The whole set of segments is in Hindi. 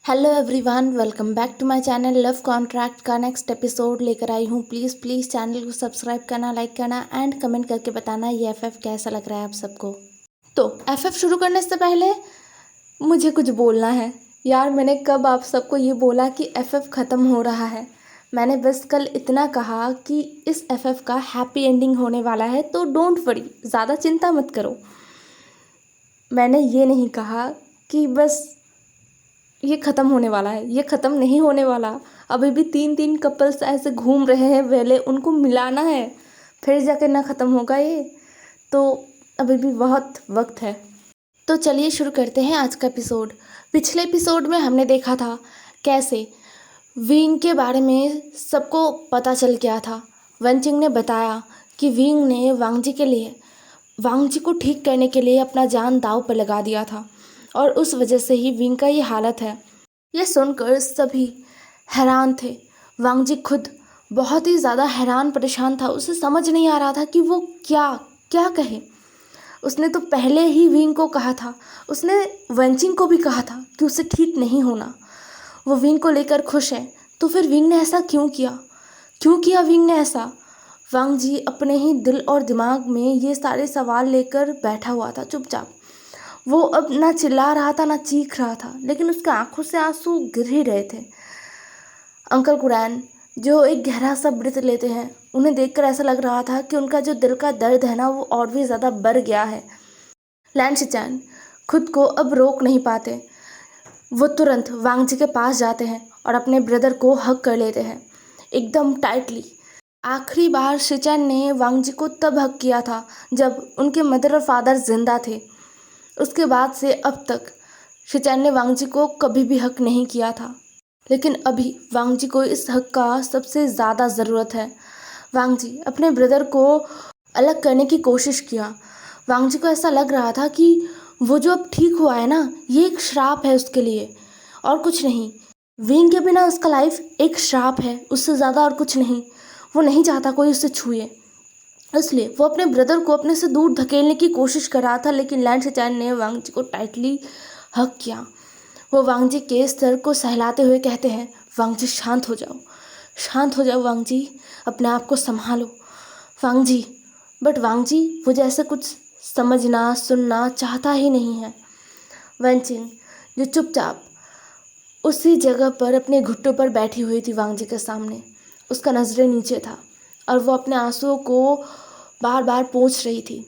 Hello everyone, welcome back to my channel. Love contract का नेक्स्ट एपिसोड लेकर आई हूँ। प्लीज़ चैनल को सब्सक्राइब करना, लाइक करना एंड कमेंट करके बताना ये एफएफ कैसा लग रहा है आप सबको। तो एफएफ शुरू करने से पहले मुझे कुछ बोलना है यार। मैंने कब आप सबको ये बोला कि एफएफ ख़त्म हो रहा है? मैंने बस कल इतना कहा कि इस एफएफ का हैप्पी एंडिंग होने वाला है, तो डोंट वरी, ज़्यादा चिंता मत करो। मैंने ये नहीं कहा कि बस ये ख़त्म होने वाला है। ये ख़त्म नहीं होने वाला। अभी भी 3 कपल्स ऐसे घूम रहे हैं वेले, उनको मिलाना है, फिर जाके ना ख़त्म होगा ये। तो अभी भी बहुत वक्त है। तो चलिए शुरू करते हैं आज का एपिसोड। पिछले एपिसोड में हमने देखा था कैसे विंग के बारे में सबको पता चल गया था। वंचिंग ने बताया कि विंग ने वांगजी के लिए, वांगजी को ठीक करने के लिए अपना जान दांव पर लगा दिया था और उस वजह से ही विंग का ये हालत है। यह सुनकर सभी हैरान थे। वांगजी खुद बहुत ही ज़्यादा हैरान परेशान था। उसे समझ नहीं आ रहा था कि वो क्या क्या कहे। उसने तो पहले ही विंग को कहा था, उसने वंचिंग को भी कहा था कि उसे ठीक नहीं होना। वो विंग को लेकर खुश है, तो फिर विंग ने ऐसा क्यों किया विंग ने ऐसा? वांगजी अपने ही दिल और दिमाग में ये सारे सवाल लेकर बैठा हुआ था चुपचाप। वो अब ना चिल्ला रहा था ना चीख रहा था, लेकिन उसके आंखों से आंसू गिर ही रहे थे। अंकल कुरैन जो एक गहरा सा ब्रेथ लेते हैं, उन्हें देखकर ऐसा लग रहा था कि उनका जो दिल का दर्द है ना, वो और भी ज़्यादा बढ़ गया है। लैन शिचैन खुद को अब रोक नहीं पाते। वो तुरंत वांगजी के पास जाते हैं और अपने ब्रदर को हग कर लेते हैं एकदम टाइटली। आखिरी बार शिचैन ने वांगजी को तब हग किया था जब उनके मदर और फादर जिंदा थे। उसके बाद से अब तक शिचैन ने वांगजी को कभी भी हक नहीं किया था, लेकिन अभी वांगजी को इस हक का सबसे ज़्यादा ज़रूरत है। वांगजी अपने ब्रदर को अलग करने की कोशिश किया। वांगजी को ऐसा लग रहा था कि वो जो अब ठीक हुआ है ना, ये एक श्राप है उसके लिए और कुछ नहीं। विंग के बिना उसका लाइफ एक श्राप है, उससे ज़्यादा और कुछ नहीं। वो नहीं चाहता कोई उसे छुए, इसलिए वो अपने ब्रदर को अपने से दूर धकेलने की कोशिश कर रहा था। लेकिन लैन शिचैन ने वांगजी को टाइटली हग किया। वो वांगजी के सर को सहलाते हुए कहते हैं, वांगजी शांत हो जाओ वांगजी, अपने आप को संभालो वांगजी। बट वांगजी वो जैसे कुछ समझना सुनना चाहता ही नहीं है। वंचिंग जो चुपचाप उसी जगह पर अपने घुटनों पर बैठी हुई थी वांगजी के सामने, उसका नज़रें नीचे था और वो अपने आंसुओं को बार बार पोंछ रही थी।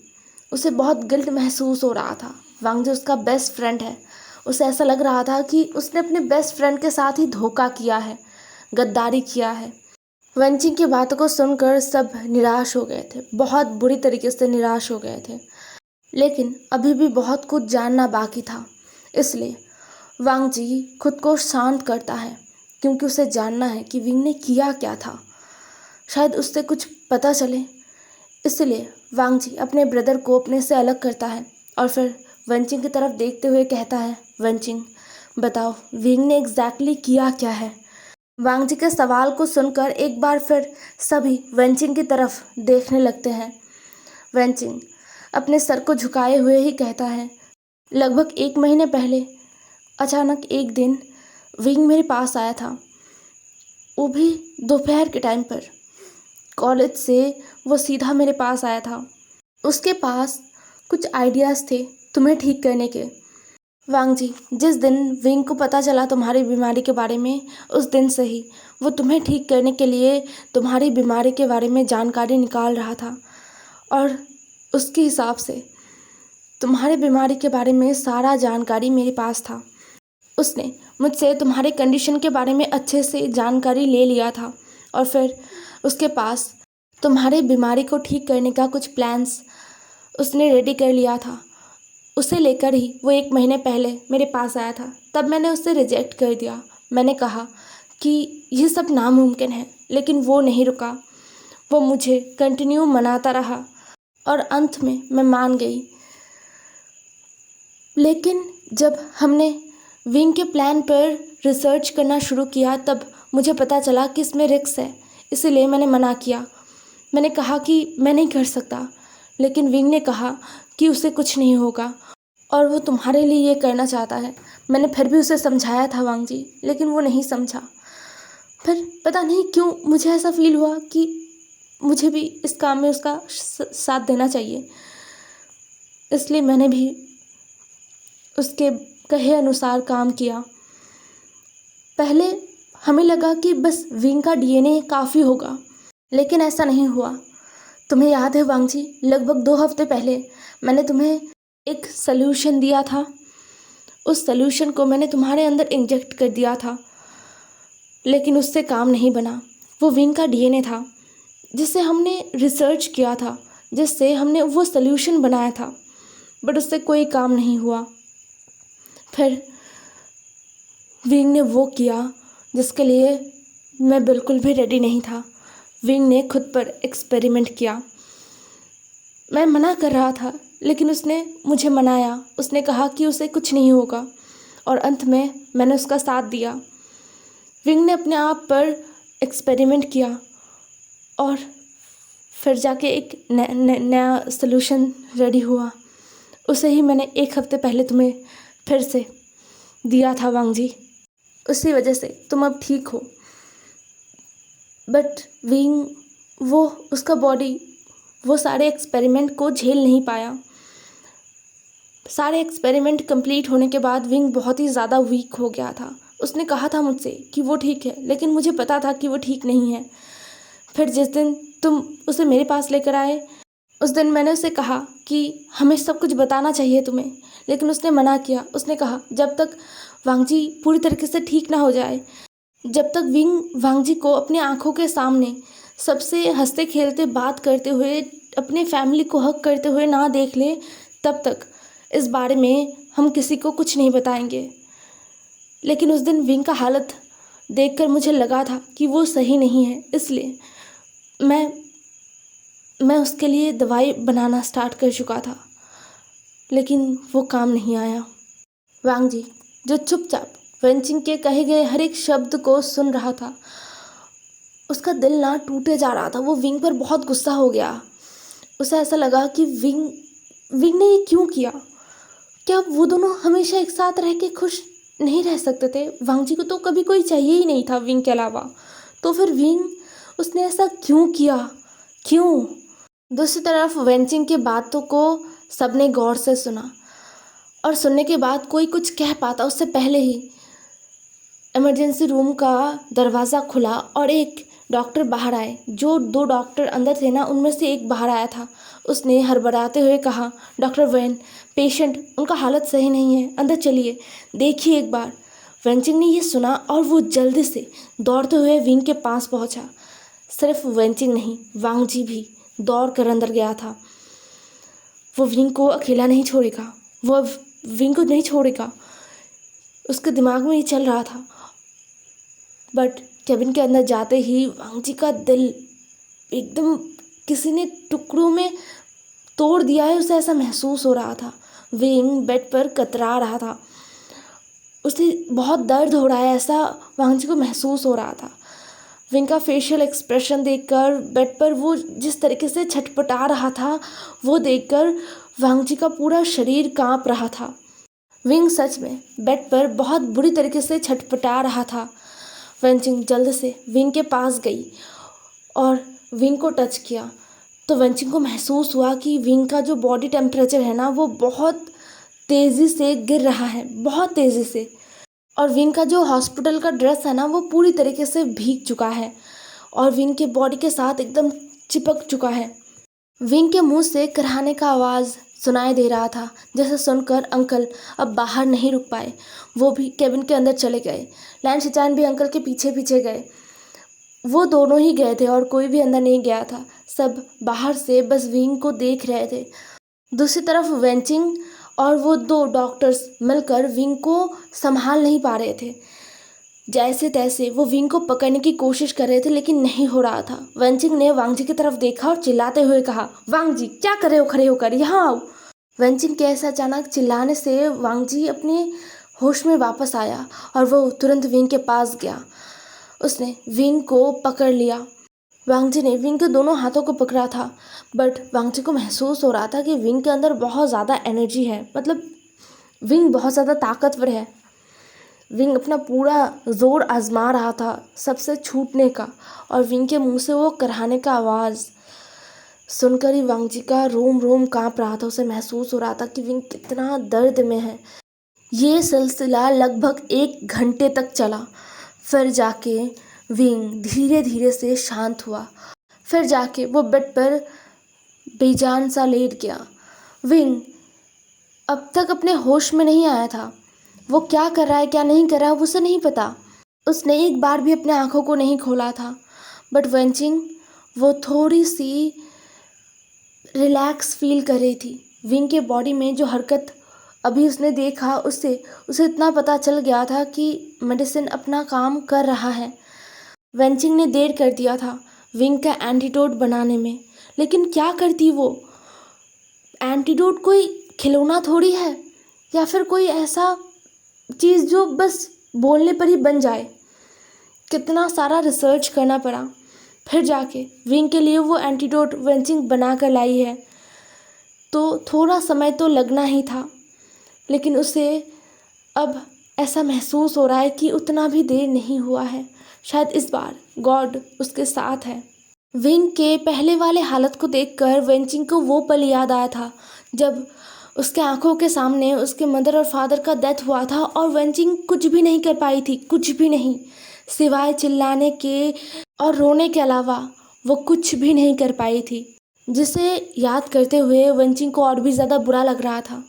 उसे बहुत गिल्ट महसूस हो रहा था। वांगजी उसका बेस्ट फ्रेंड है। उसे ऐसा लग रहा था कि उसने अपने बेस्ट फ्रेंड के साथ ही धोखा किया है, गद्दारी किया है। वंचिंग की बातों को सुनकर सब निराश हो गए थे, बहुत बुरी तरीके से निराश हो गए थे। लेकिन अभी भी बहुत कुछ जानना बाकी था, इसलिए वांगजी खुद को शांत करता है, क्योंकि उसे जानना है कि विंग ने किया क्या था। शायद उससे कुछ पता चले। इसलिए वांगजी अपने ब्रदर को अपने से अलग करता है और फिर वंचिंग की तरफ देखते हुए कहता है, वंचिंग बताओ विंग ने एग्जैक्टली किया क्या है? वांगजी के सवाल को सुनकर एक बार फिर सभी वंचिंग की तरफ देखने लगते हैं। वंचिंग अपने सर को झुकाए हुए ही कहता है, लगभग 1 महीने पहले अचानक एक दिन विंग मेरे पास आया था, वो भी दोपहर के टाइम पर। कॉलेज से वो सीधा मेरे पास आया था। उसके पास कुछ आइडियाज़ थे तुम्हें ठीक करने के। वांगजी जिस दिन विंग को पता चला तुम्हारी बीमारी के बारे में, उस दिन से ही वो तुम्हें ठीक करने के लिए तुम्हारी बीमारी के बारे में जानकारी निकाल रहा था और उसके हिसाब से तुम्हारी बीमारी के बारे में सारा जानकारी मेरे पास था। उसने मुझसे तुम्हारे कंडीशन के बारे में अच्छे से जानकारी ले लिया था और फिर उसके पास तुम्हारी बीमारी को ठीक करने का कुछ प्लान्स उसने रेडी कर लिया था। उसे लेकर ही वो 1 महीने पहले मेरे पास आया था। तब मैंने उसे रिजेक्ट कर दिया। मैंने कहा कि ये सब नामुमकिन है, लेकिन वो नहीं रुका। वो मुझे कंटिन्यू मनाता रहा और अंत में मैं मान गई। लेकिन जब हमने विंग के प्लान पर रिसर्च करना शुरू किया, तब मुझे पता चला कि इसमें रिस्क है, इसीलिए मैंने मना किया। मैंने कहा कि मैं नहीं कर सकता, लेकिन विंग ने कहा कि उसे कुछ नहीं होगा और वो तुम्हारे लिए ये करना चाहता है। मैंने फिर भी उसे समझाया था वांग जी, लेकिन वो नहीं समझा। फिर पता नहीं क्यों मुझे ऐसा फील हुआ कि मुझे भी इस काम में उसका साथ देना चाहिए, इसलिए मैंने भी उसके कहे अनुसार काम किया। पहले हमें लगा कि बस विंग का डीएनए काफ़ी होगा, लेकिन ऐसा नहीं हुआ। तुम्हें याद है वांग जी, लगभग 2 हफ्ते पहले मैंने तुम्हें एक सल्यूशन दिया था। उस सल्यूशन को मैंने तुम्हारे अंदर इंजेक्ट कर दिया था, लेकिन उससे काम नहीं बना। वो विंग का डीएनए था जिससे हमने रिसर्च किया था, जिससे हमने वो सल्यूशन बनाया था, बट उससे कोई काम नहीं हुआ। फिर विंग ने वो किया जिसके लिए मैं बिल्कुल भी रेडी नहीं था। विंग ने खुद पर एक्सपेरिमेंट किया। मैं मना कर रहा था, लेकिन उसने मुझे मनाया। उसने कहा कि उसे कुछ नहीं होगा, और अंत में मैंने उसका साथ दिया। विंग ने अपने आप पर एक्सपेरिमेंट किया और फिर जाके एक नया सलूशन रेडी हुआ। उसे ही मैंने 1 हफ्ते पहले तुम्हें फिर से दिया था वांग जी। उसी वजह से तुम अब ठीक हो। बट विंग वो उसका बॉडी वो सारे एक्सपेरिमेंट को झेल नहीं पाया। सारे एक्सपेरिमेंट कंप्लीट होने के बाद विंग बहुत ही ज़्यादा वीक हो गया था। उसने कहा था मुझसे कि वो ठीक है, लेकिन मुझे पता था कि वो ठीक नहीं है। फिर जिस दिन तुम उसे मेरे पास लेकर आए, उस दिन मैंने उसे कहा कि हमें सब कुछ बताना चाहिए तुम्हें, लेकिन उसने मना किया। उसने कहा जब तक वांग जी पूरी तरीके से ठीक ना हो जाए, जब तक विंग वांग जी को अपनी आंखों के सामने सबसे हंसते खेलते बात करते हुए, अपने फैमिली को हक करते हुए ना देख ले, तब तक इस बारे में हम किसी को कुछ नहीं बताएंगे। लेकिन उस दिन विंग का हालत देखकर मुझे लगा था कि वो सही नहीं है, इसलिए मैं उसके लिए दवाई बनाना स्टार्ट कर चुका था, लेकिन वो काम नहीं आया। वांग जी जो चुपचाप वेंचिंग के कहे गए हर एक शब्द को सुन रहा था, उसका दिल ना टूटे जा रहा था। वो विंग पर बहुत गुस्सा हो गया। उसे ऐसा लगा कि विंग ने ये क्यों किया। क्या वो दोनों हमेशा एक साथ रह के खुश नहीं रह सकते थे? वांग जी को तो कभी कोई चाहिए ही नहीं था विंग के अलावा। तो फिर विंग उसने ऐसा क्यों किया? क्यों? दूसरी तरफ वेंचिंग की बातों को सबने गौर से सुना, और सुनने के बाद कोई कुछ कह पाता उससे पहले ही इमरजेंसी रूम का दरवाज़ा खुला और एक डॉक्टर बाहर आए। जो 2 डॉक्टर अंदर थे ना, उनमें से एक बाहर आया था। उसने हड़बड़ाते हुए कहा, डॉक्टर वैन, पेशेंट, उनका हालत सही नहीं है, अंदर चलिए, देखिए एक बार। वेंचिंग ने ये सुना और वो जल्दी से दौड़ते हुए विंग के पास पहुंचा। सिर्फ वेंचिंग नहीं, वांग जी भी दौड़ कर अंदर गया था। वो विंग को अकेला नहीं छोड़ेगा, वो विंग को नहीं छोड़ेगा, उसके दिमाग में ये चल रहा था। बट केबिन के अंदर जाते ही वांग जी का दिल एकदम किसी ने टुकड़ों में तोड़ दिया है, उसे ऐसा महसूस हो रहा था। विंग बेड पर कतरा रहा था, उसे बहुत दर्द हो रहा है, ऐसा वांग जी को महसूस हो रहा था। विंग का फेशियल एक्सप्रेशन देखकर, बेड पर वो जिस तरीके से छटपटा रहा था, वो देखकर वांग जी का पूरा शरीर कांप रहा था। विंग सच में बेड पर बहुत बुरी तरीके से छटपटा रहा था। वेंचिंग जल्द से विंग के पास गई और विंग को टच किया, तो वेंचिंग को महसूस हुआ कि विंग का जो बॉडी टेम्परेचर है ना, वो बहुत तेज़ी से गिर रहा है, बहुत तेज़ी से। और विंग का जो हॉस्पिटल का ड्रेस है ना, वो पूरी तरीके से भीग चुका है और विंग के बॉडी के साथ एकदम चिपक चुका है। विंग के मुंह से कराहने का आवाज़ सुनाई दे रहा था, जैसे सुनकर अंकल अब बाहर नहीं रुक पाए। वो भी केबिन के अंदर चले गए। लैन शिचान भी अंकल के पीछे पीछे गए। वो दोनों ही गए थे और कोई भी अंदर नहीं गया था। सब बाहर से बस विंग को देख रहे थे। दूसरी तरफ वेंचिंग और वो 2 डॉक्टर्स मिलकर विंग को संभाल नहीं पा रहे थे। जैसे तैसे वो विंग को पकड़ने की कोशिश कर रहे थे, लेकिन नहीं हो रहा था। वेंचिंग ने वांग जी की तरफ देखा और चिल्लाते हुए कहा, वांग जी क्या कर रहे हो, खड़े होकर यहाँ आओ। वेंचिंग के ऐसा अचानक चिल्लाने से वांग जी अपने होश में वापस आया और वो तुरंत विंग के पास गया। उसने विंग को पकड़ लिया। वांग जी ने विंग के दोनों हाथों को पकड़ा था, बट वांग जी को महसूस हो रहा था कि विंग के अंदर बहुत ज़्यादा एनर्जी है। मतलब विंग बहुत ज़्यादा ताकतवर है। विंग अपना पूरा जोर आजमा रहा था सबसे छूटने का, और विंग के मुंह से वो कराहने का आवाज़ सुनकर ही वांग जी का रोम रोम कांप रहा था। उसे महसूस हो रहा था कि विंग कितना दर्द में है। ये सिलसिला लगभग 1 घंटे तक चला। फिर जाके विंग धीरे धीरे से शांत हुआ। फिर जाके वो बेड पर बेजान सा लेट गया। विंग अब तक अपने होश में नहीं आया था। वो क्या कर रहा है क्या नहीं कर रहा है उसे नहीं पता। उसने एक बार भी अपने आंखों को नहीं खोला था। बट वेंचिंग वो थोड़ी सी रिलैक्स फील कर रही थी। विंग के बॉडी में जो हरकत अभी उसने देखा उससे उसे इतना पता चल गया था कि मेडिसिन अपना काम कर रहा है। वेंचिंग ने देर कर दिया था विंग का एंटीडोट बनाने में, लेकिन क्या करती वो। एंटीडोट कोई खिलौना थोड़ी है, या फिर कोई ऐसा चीज़ जो बस बोलने पर ही बन जाए। कितना सारा रिसर्च करना पड़ा, फिर जाके विंग के लिए वो एंटीडोट वेंचिंग बना कर लाई है। तो थोड़ा समय तो लगना ही था, लेकिन उसे अब ऐसा महसूस हो रहा है कि उतना भी देर नहीं हुआ है। शायद इस बार गॉड उसके साथ है। विंग के पहले वाले हालत को देखकर वेंचिंग को वो पल याद आया था जब उसके आंखों के सामने उसके मदर और फादर का डेथ हुआ था, और वेंचिंग कुछ भी नहीं कर पाई थी, कुछ भी नहीं, सिवाय चिल्लाने के और रोने के अलावा वो कुछ भी नहीं कर पाई थी। जिसे याद करते हुए वेंचिंग को और भी ज़्यादा बुरा लग रहा था।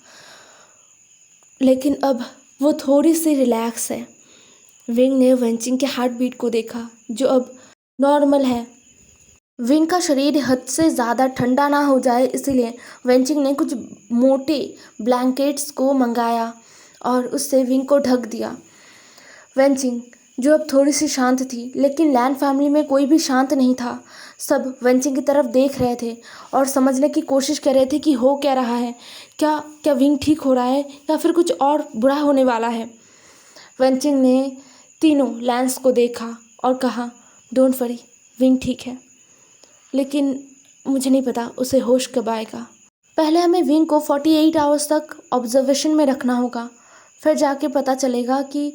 लेकिन अब वो थोड़ी सी रिलैक्स है। विंग ने वेंचिंग के हार्ट बीट को देखा जो अब नॉर्मल है। विंग का शरीर हद से ज़्यादा ठंडा ना हो जाए इसीलिए वेंचिंग ने कुछ मोटे ब्लैंकेट्स को मंगाया और उससे विंग को ढक दिया। वेंचिंग जो अब थोड़ी सी शांत थी, लेकिन लैन फैमिली में कोई भी शांत नहीं था। सब वेंचिंग की तरफ देख रहे थे और समझने की कोशिश कर रहे थे कि हो क्या रहा है। क्या क्या विंग ठीक हो रहा है या फिर कुछ और बुरा होने वाला है। वेंचिंग ने तीनों लैंस को देखा और कहा, डोंट वरी, विंग ठीक है, लेकिन मुझे नहीं पता उसे होश कब आएगा। पहले हमें विंग को 48 आवर्स तक ऑब्जर्वेशन में रखना होगा, फिर जाके पता चलेगा कि।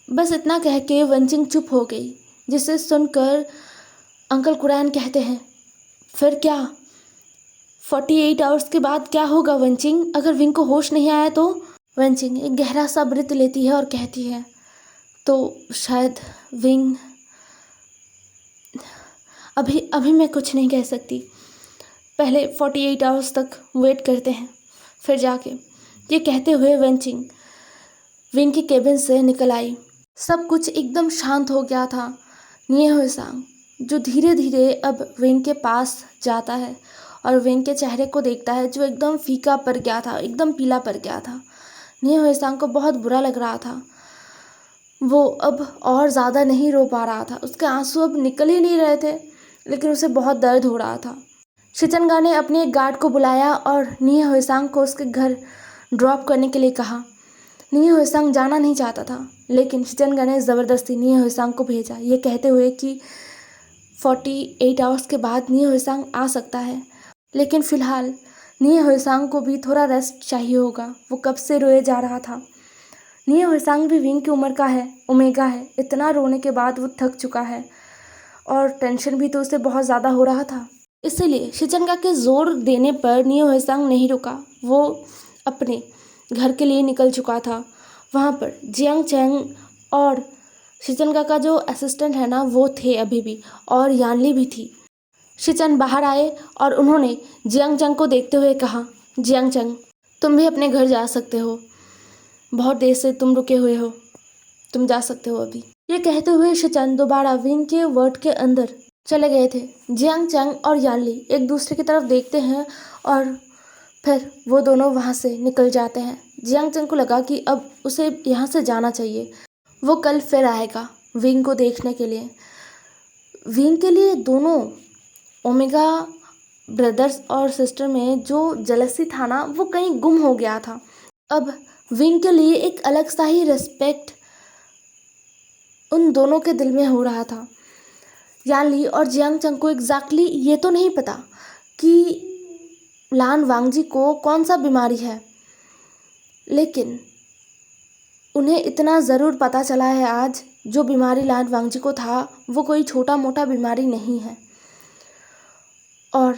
बस इतना कह के वेंचिंग चुप हो गई, जिसे सुनकर अंकल कुरैन कहते हैं, फिर क्या 48 आवर्स के बाद क्या होगा वेंचिंग, अगर विंग को होश नहीं आया तो। वेंचिंग एक गहरा सा ब्रीथ लेती है और कहती है, तो शायद विंग अभी मैं कुछ नहीं कह सकती। पहले 48 आवर्स तक वेट करते हैं, फिर जाके। ये कहते हुए वेंचिंग विंग के केबिन से निकल आई। सब कुछ एकदम शांत हो गया था। निये हुए सांग जो धीरे धीरे अब विंग के पास जाता है और विंग के चेहरे को देखता है जो एकदम फीका पड़ गया था, एकदम पीला पड़ गया था। निये हुए सांग को बहुत बुरा लग रहा था। वो अब और ज़्यादा नहीं रो पा रहा था, उसके आंसू अब निकल ही नहीं रहे थे, लेकिन उसे बहुत दर्द हो रहा था। शिचनगा ने अपने एक गार्ड को बुलाया और निये हुए सांग को उसके घर ड्रॉप करने के लिए कहा। निये हुए सांग जाना नहीं चाहता था, लेकिन शिचनगा ने ज़बरदस्ती निये हुए सांग को भेजा, ये कहते हुए कि 48 आवर्स के बाद निये हुए सांग आ सकता है। लेकिन फ़िलहाल निये हुए सांग को भी थोड़ा रेस्ट चाहिए होगा, वो कब से रोए जा रहा था। निये हुए सांग भी विंग की उम्र का है, ओमेगा है। इतना रोने के बाद वो थक चुका है और टेंशन भी तो उसे बहुत ज़्यादा हो रहा था। इसीलिए शिचनगा के ज़ोर देने पर निये हुए सांग नहीं रुका। वो अपने घर के लिए निकल चुका था। वहाँ पर जियांग चैंग और शिचनगा का जो असिस्टेंट है ना, वो थे अभी भी, और यानली भी थी। शिचन बाहर आए और उन्होंने जियांग चैंग को देखते हुए कहा, जियांग चैंग तुम भी अपने घर जा सकते हो, बहुत देर से तुम रुके हुए हो, तुम जा सकते हो अभी। ये कहते हुए शिचन दोबारा विंग के वर्ड के अंदर चले गए थे। जियांग चैंग और यानली एक दूसरे की तरफ देखते हैं और फिर वो दोनों वहाँ से निकल जाते हैं। जियांग चैंग को लगा कि अब उसे यहाँ से जाना चाहिए। वो कल फिर आएगा विंग को देखने के लिए। विंग के लिए दोनों ओमेगा ब्रदर्स और सिस्टर में जो जेलसी था ना, वो कहीं गुम हो गया था। अब विंग के लिए एक अलग सा ही रिस्पेक्ट उन दोनों के दिल में हो रहा था। यानली और जियांग चंग को एग्जैक्टली ये तो नहीं पता कि लान वांगजी को कौन सा बीमारी है, लेकिन उन्हें इतना ज़रूर पता चला है आज, जो बीमारी लान वांगजी को था वो कोई छोटा मोटा बीमारी नहीं है। और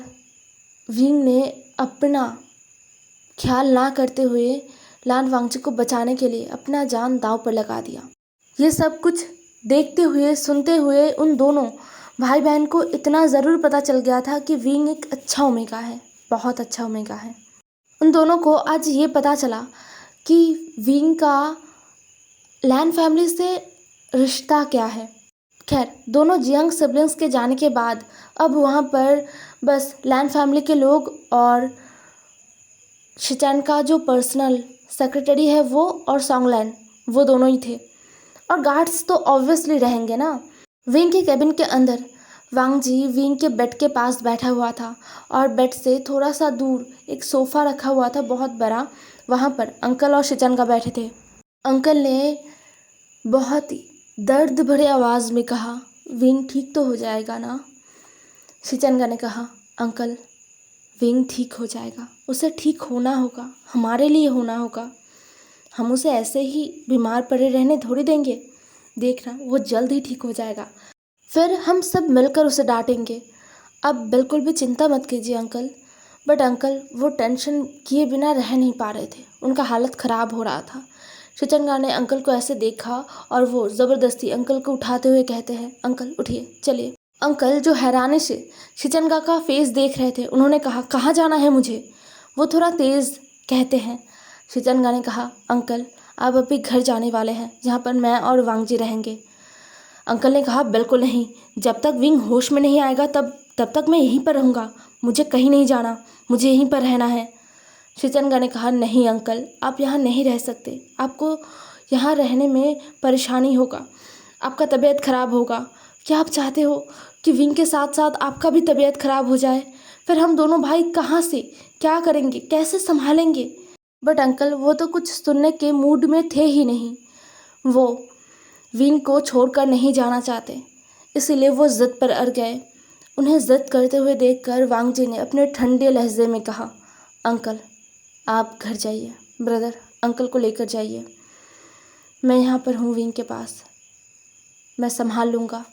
विंग ने अपना ख्याल ना करते हुए लान वांगजी को बचाने के लिए अपना जान दांव पर लगा दिया। ये सब कुछ देखते हुए सुनते हुए उन दोनों भाई बहन को इतना ज़रूर पता चल गया था कि विंग एक अच्छा ओमेगा है, बहुत अच्छा ओमेगा है। उन दोनों को आज ये पता चला कि विंग का लैन फैमिली से रिश्ता क्या है। खैर, दोनों जियांग सिबलिंग्स के जाने के बाद अब वहाँ पर बस लैन फैमिली के लोग और शिचैन का जो पर्सनल सेक्रेटरी है वो और सॉन्गलैन, वो दोनों ही थे। और गार्ड्स तो ऑब्वियसली रहेंगे ना। विंग के कैबिन के अंदर वांगजी विंग के बेड के पास बैठा हुआ था और बेड से थोड़ा सा दूर एक सोफ़ा रखा हुआ था बहुत बड़ा। वहाँ पर अंकल और शिचैन का बैठे थे। अंकल ने बहुत ही दर्द भरे आवाज़ में कहा, विंग ठीक तो हो जाएगा ना। शिचैन ने कहा, अंकल विंग ठीक हो जाएगा, उसे ठीक होना होगा, हमारे लिए होना होगा। हम उसे ऐसे ही बीमार पड़े रहने थोड़ी देंगे। देखना वो जल्द ही ठीक हो जाएगा, फिर हम सब मिलकर उसे डांटेंगे। अब बिल्कुल भी चिंता मत कीजिए अंकल। बट अंकल वो टेंशन किए बिना रह नहीं पा रहे थे, उनका हालत ख़राब हो रहा था। शिचंगा ने अंकल को ऐसे देखा और वो ज़बरदस्ती अंकल को उठाते हुए कहते हैं, अंकल उठिए चलिए। अंकल जो हैरानी से शिचंगा का फेस देख रहे थे, उन्होंने कहा, कहाँ जाना है मुझे। वो थोड़ा तेज़ कहते हैं। शिचंगा ने कहा, अंकल आप अभी घर जाने वाले हैं जहाँ पर मैं और वांगजी रहेंगे। अंकल ने कहा, बिल्कुल नहीं, जब तक विंग होश में नहीं आएगा तब तक मैं यहीं पर रहूँगा, मुझे कहीं नहीं जाना, मुझे यहीं पर रहना है। शिचंगा ने कहा, नहीं अंकल आप यहाँ नहीं रह सकते, आपको यहाँ रहने में परेशानी होगा, आपका तबीयत ख़राब होगा। क्या आप चाहते हो कि विंग के साथ साथ आपका भी तबीयत ख़राब हो जाए? फिर हम दोनों भाई कहाँ से क्या करेंगे, कैसे संभालेंगे? बट अंकल वो तो कुछ सुनने के मूड में थे ही नहीं। वो विंग को छोड़कर नहीं जाना चाहते, इसीलिए वो ज़िद पर अड़ गए। उन्हें ज़िद करते हुए देखकर वांगजी ने अपने ठंडे लहजे में कहा, अंकल आप घर जाइए, ब्रदर अंकल को लेकर जाइए, मैं यहाँ पर हूँ विंग के पास, मैं संभाल लूँगा।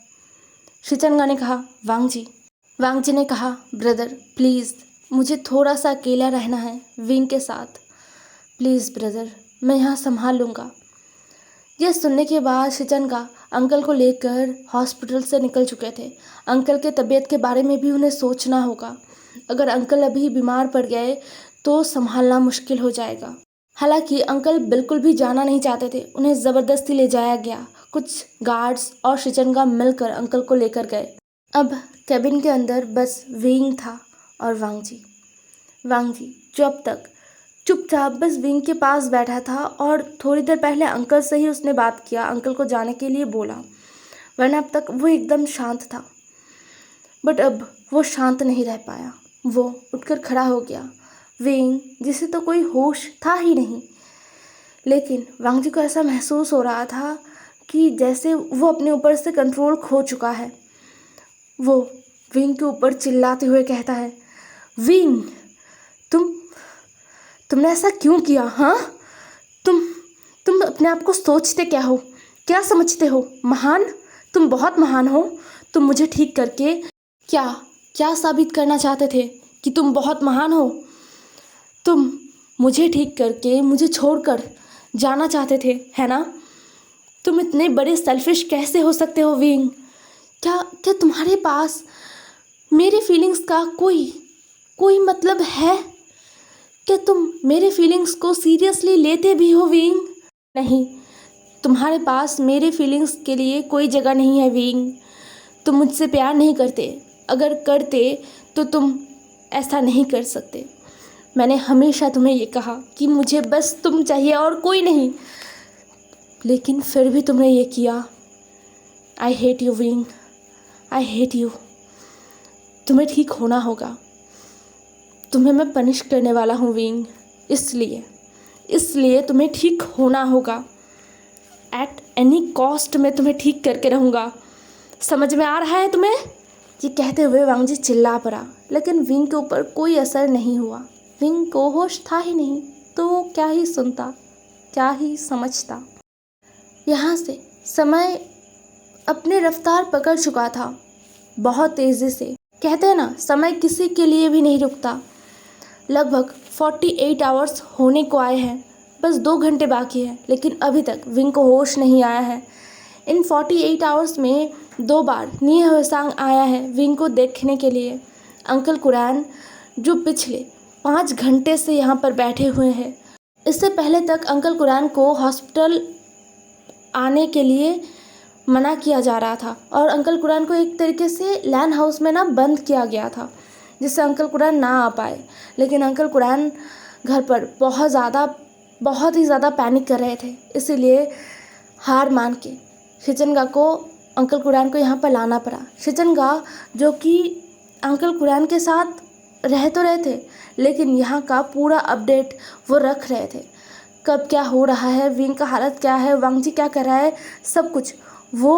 शिचंगा ने कहा, वांगजी ने कहा, ब्रदर प्लीज़ मुझे थोड़ा सा अकेला रहना है विंग के साथ, प्लीज़ ब्रदर मैं यहाँ संभाल लूँगा। यह सुनने के बाद शिचंगा अंकल को लेकर हॉस्पिटल से निकल चुके थे। अंकल के तबीयत के बारे में भी उन्हें सोचना होगा। अगर अंकल अभी बीमार पड़ गए तो संभालना मुश्किल हो जाएगा। हालांकि अंकल बिल्कुल भी जाना नहीं चाहते थे, उन्हें ज़बरदस्ती ले जाया गया। कुछ गार्ड्स और शिचंगा मिलकर अंकल को लेकर गए। अब कैबिन के अंदर बस विंग था और वांगजी जो अब तक चुपचाप बस विंग के पास बैठा था और थोड़ी देर पहले अंकल से ही उसने बात किया, अंकल को जाने के लिए बोला, वरना अब तक वो एकदम शांत था। बट अब वो शांत नहीं रह पाया, वो उठकर खड़ा हो गया। विंग जिसे तो कोई होश था ही नहीं, लेकिन वांगजी को ऐसा महसूस हो रहा था कि जैसे वो अपने ऊपर से कंट्रोल खो चुका है। वो विंग के ऊपर चिल्लाते हुए कहता है, विंग तुमने ऐसा क्यों किया? हाँ, तुम अपने आप को सोचते क्या हो, क्या समझते हो? महान, तुम बहुत महान हो। तुम मुझे ठीक करके क्या साबित करना चाहते थे कि तुम बहुत महान हो? तुम मुझे ठीक करके मुझे छोड़कर जाना चाहते थे, है ना? तुम इतने बड़े सेल्फिश कैसे हो सकते हो विंग? क्या तुम्हारे पास मेरी फीलिंग्स का कोई मतलब है? क्या तुम मेरे फीलिंग्स को सीरियसली लेते भी हो विंग? नहीं, तुम्हारे पास मेरे फीलिंग्स के लिए कोई जगह नहीं है विंग। तुम मुझसे प्यार नहीं करते, अगर करते तो तुम ऐसा नहीं कर सकते। मैंने हमेशा तुम्हें ये कहा कि मुझे बस तुम चाहिए और कोई नहीं, लेकिन फिर भी तुमने ये किया। I hate you wing, I hate you. तुम्हें ठीक होना होगा, तुम्हें मैं पनिश करने वाला हूँ विंग, इसलिए तुम्हें ठीक होना होगा। एट एनी कॉस्ट मैं तुम्हें ठीक करके रहूँगा, समझ में आ रहा है तुम्हें? ये कहते हुए वांगजी चिल्ला पड़ा, लेकिन विंग के ऊपर कोई असर नहीं हुआ। विंग को होश था ही नहीं, तो वो क्या ही सुनता। क्या ही समझता। यहाँ से समय अपनी रफ्तार पकड़ चुका था बहुत तेज़ी से। कहते हैं ना, समय किसी के लिए भी नहीं रुकता। लगभग 48 आवर्स होने को आए हैं, बस 2 घंटे बाकी है, लेकिन अभी तक विंग को होश नहीं आया है। इन 48 आवर्स में 2 बार नी हवेसांग आया है विंग को देखने के लिए। अंकल कुरैन जो पिछले 5 घंटे से यहाँ पर बैठे हुए हैं। इससे पहले तक अंकल कुरैन को हॉस्पिटल आने के लिए मना किया जा रहा था और अंकल कुरैन को एक तरीके से लैन हाउस में ना बंद किया गया था, जिससे अंकल कुरैन ना आ पाए। लेकिन अंकल कुरैन घर पर बहुत ही ज़्यादा पैनिक कर रहे थे, इसीलिए हार मान के शिचनगा को अंकल कुरैन को यहाँ पर लाना पड़ा। शिचनगा जो कि अंकल कुरैन के साथ रह तो रहे थे, लेकिन यहाँ का पूरा अपडेट वो रख रहे थे। कब क्या हो रहा है, विंग का हालत क्या है, वांगजी क्या कर रहा है, सब कुछ वो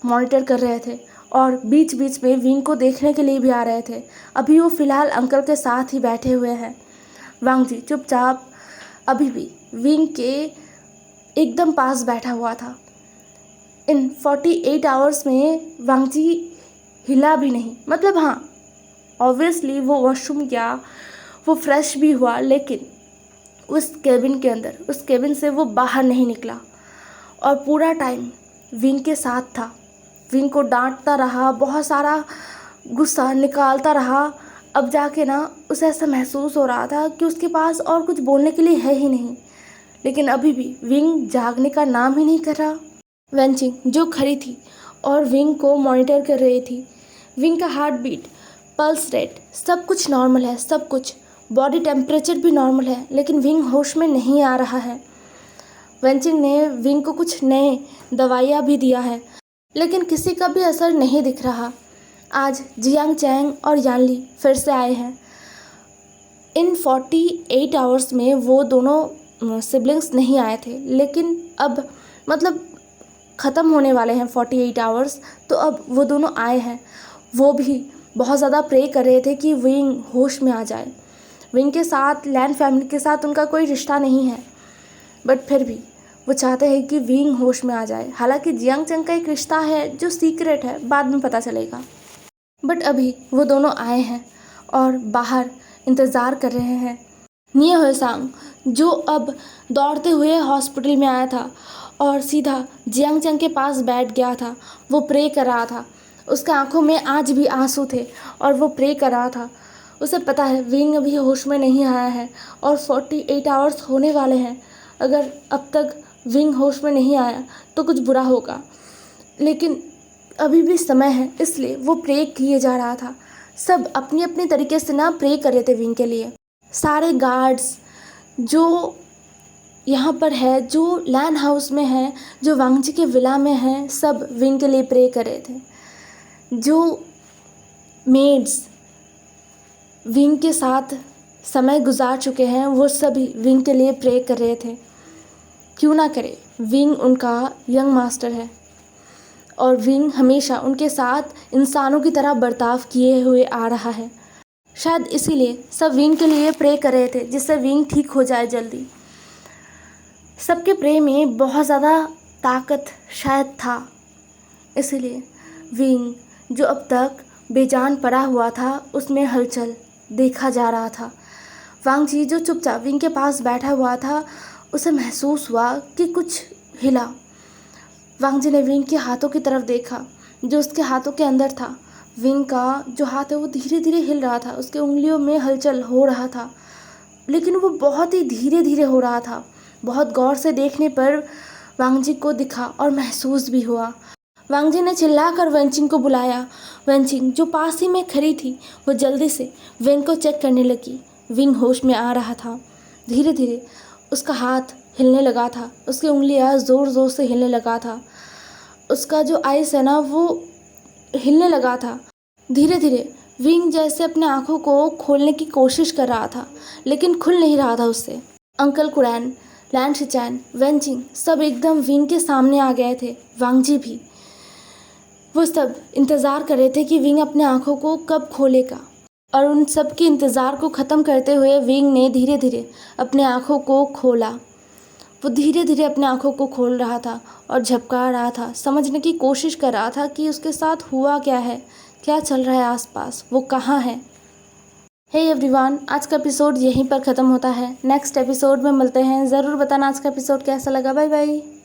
मॉनिटर कर रहे थे और बीच बीच में विंग को देखने के लिए भी आ रहे थे। अभी वो फ़िलहाल अंकल के साथ ही बैठे हुए हैं। वांगजी चुपचाप अभी भी विंग के एकदम पास बैठा हुआ था। इन 48 आवर्स में वांगजी हिला भी नहीं। मतलब हाँ, ऑब्वियसली वो वॉशरूम गया, वो फ्रेश भी हुआ, लेकिन उस केबिन के अंदर, उस केबिन से वो बाहर नहीं निकला और पूरा टाइम विंग के साथ था। विंग को डांटता रहा, बहुत सारा गुस्सा निकालता रहा। अब जाके ना उसे ऐसा महसूस हो रहा था कि उसके पास और कुछ बोलने के लिए है ही नहीं, लेकिन अभी भी विंग जागने का नाम ही नहीं कर रहा। वेंचिंग जो खड़ी थी और विंग को मॉनिटर कर रही थी। विंग का हार्ट बीट, पल्स रेट सब कुछ नॉर्मल है, सब कुछ, बॉडी टेम्परेचर भी नॉर्मल है, लेकिन विंग होश में नहीं आ रहा है। वेंचिंग ने विंग को कुछ नए दवाइयाँ भी दिया है, लेकिन किसी का भी असर नहीं दिख रहा। आज जियांग चैंग और यानली फिर से आए हैं। इन 48 आवर्स में वो दोनों सिबलिंग्स नहीं आए थे, लेकिन अब मतलब ख़त्म होने वाले हैं 48 आवर्स, तो अब वो दोनों आए हैं। वो भी बहुत ज़्यादा प्रे कर रहे थे कि विंग होश में आ जाए। विंग के साथ, लैन फैमिली के साथ उनका कोई रिश्ता नहीं है, बट फिर भी वो चाहते हैं कि विंग होश में आ जाए। हालांकि जियांग चैंग का एक रिश्ता है जो सीक्रेट है, बाद में पता चलेगा, बट अभी वो दोनों आए हैं और बाहर इंतज़ार कर रहे हैं। नी हवेसांग जो अब दौड़ते हुए हॉस्पिटल में आया था और सीधा जियांग चैंग के पास बैठ गया था। वो प्रे कर रहा था, उसके आंखों में आज भी आंसू थे और वो प्रे कर रहा था। उसे पता है विंग अभी होश में नहीं आया है और 48 आवर्स होने वाले हैं। अगर अब तक विंग होश में नहीं आया तो कुछ बुरा होगा, लेकिन अभी भी समय है, इसलिए वो प्रे किए जा रहा था। सब अपनी अपनी तरीके से ना प्रे कर रहे थे विंग के लिए। सारे गार्ड्स जो यहाँ पर है, जो लैन हाउस में है, जो वांगजी के विला में है, सब विंग के लिए प्रे कर रहे थे। जो मेड्स विंग के साथ समय गुजार चुके हैं, वो सभी विंग के लिए प्रे कर रहे थे। क्यों ना करे, विंग उनका यंग मास्टर है और विंग हमेशा उनके साथ इंसानों की तरह बर्ताव किए हुए आ रहा है। शायद इसीलिए सब विंग के लिए प्रे कर रहे थे, जिससे विंग ठीक हो जाए जल्दी। सबके प्रे में बहुत ज़्यादा ताकत शायद था, इसीलिए विंग जो अब तक बेजान पड़ा हुआ था, उसमें हलचल देखा जा रहा था। वांगजी जो चुपचाप विंग के पास बैठा हुआ था, उसे महसूस हुआ कि कुछ हिला। वांगजी ने विंग के हाथों की तरफ देखा, जो उसके हाथों के अंदर था। विंग का जो हाथ है वो धीरे धीरे हिल रहा था, उसके उंगलियों में हलचल हो रहा था, लेकिन वो बहुत ही धीरे धीरे हो रहा था। बहुत गौर से देखने पर वांगजी को दिखा और महसूस भी हुआ। वांगजी ने चिल्लाकर वेंचिंग को बुलाया। वेंचिंग जो पास ही में खड़ी थी, वो जल्दी से विंग को चेक करने लगी। विंग होश में आ रहा था। धीरे धीरे उसका हाथ हिलने लगा था, उसकी उंगलियां ज़ोर ज़ोर से हिलने लगा था, उसका जो आइस है ना वो हिलने लगा था। धीरे धीरे विंग जैसे अपने आँखों को खोलने की कोशिश कर रहा था, लेकिन खुल नहीं रहा था उससे। अंकल कुरैन, लैन शिचैन, वेंचिंग सब एकदम विंग के सामने आ गए थे। वांगजी भी, वो सब इंतज़ार कर रहे थे कि विंग अपने आँखों को कब खोलेगा, और उन सब के इंतज़ार को ख़त्म करते हुए विंग ने धीरे धीरे अपने आँखों को खोला। वो धीरे धीरे अपनी आंखों को खोल रहा था और झपका रहा था, समझने की कोशिश कर रहा था कि उसके साथ हुआ क्या है, क्या चल रहा है आसपास, वो कहाँ है। हे एवरीवन, आज का एपिसोड यहीं पर ख़त्म होता है। नेक्स्ट एपिसोड में मिलते हैं। ज़रूर बताना आज का एपिसोड कैसा लगा। Bye bye.